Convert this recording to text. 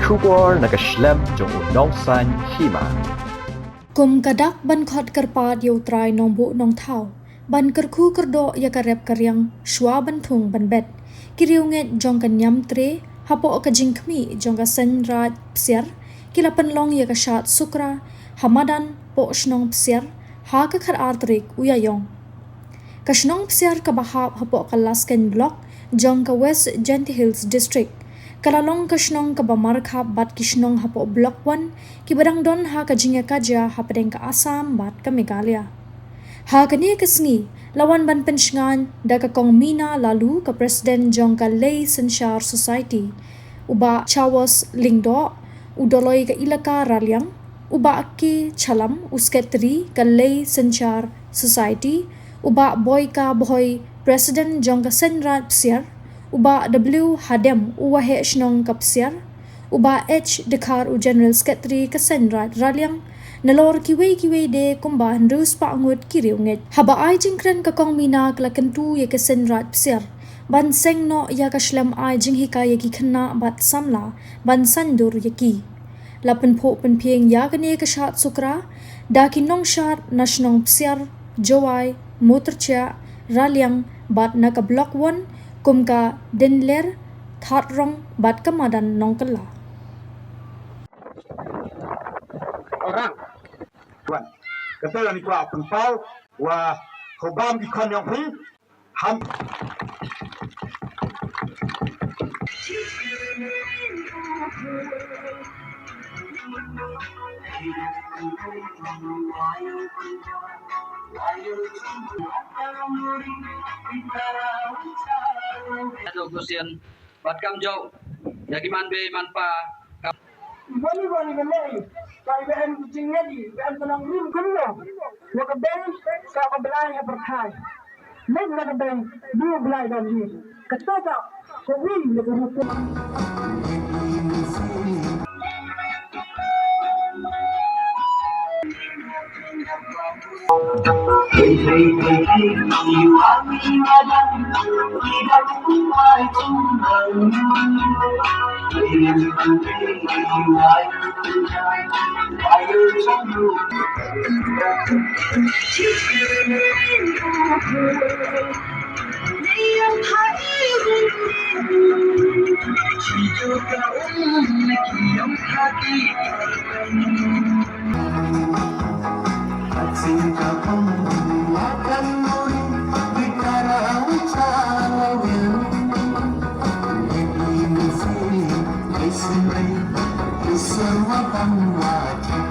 Shugor nakaslem jong unong Sein Hima. Kum kadak ban khot kerpat yo trai nong bu nong thau. Ban kerku kerdo ya karep karyang shwa ban thung ban bet. Kiriunget jong kan nyam tre hapo ka jingkmi jong ka Sein Raij Psiar. Kila Pynlong ya ka Shad Sukra Madan Pohshnong Psiar ha ka khar artrik uyayong. Kashnong Psiar ka bahab hapo ka Lasken Block jong ka West Genti Hills District. Kalalong kashnong ka bamarkhap bat kishnong hapo Block 1 ki badang don ha ka jinga kaja ha padeng ka Assam bat ka Meghalaya. Ha kani kasngi lawan ban pensngan da ka kong Mina lalu ka Presiden jong ka Lay Senshar Society uba chawas lingdo udoloi ka ilaka ralyang uba ki chalam usketri ka Lay Senshar Society uba boy ka boy Presiden jong ka Sein Raij Psiar uba W Hadem uwahe shnong ka Psiar uba H dekar u General Secretary ka Sein Raij ralyang nalor kiwe de kumba hendrus pa angut kiriunget haba ai jingkren ka kong mina kla kentu ye ka Sein Raij Psiar ban seng no ya ka shlam ai jing hika ye ki khna bat samla ban sandur ye ki lapen pho pen phieng ya ka ne ka Shad Sukra da ki nong Shad nashnong Psiar jowai motorcha ralyang bat na ka Block 1 kum ka denler thatrong bat ka Madan nong kala orang tuan kata ni kau penpau wa khobam di kon yang phi ham Aduh kusian bat kam jau jadi man be man pa Bani galay kay ben jingadi ben tanang rim kullo wa ka ben sa ka belai ha berkai men na ka ben du belai dan ni katata ko wi le ko hu Hey, hey, hey, hey, you are me, Madan. We got to fight tomorrow. Hey, hey, hey, you are fire to you. Semua bangsa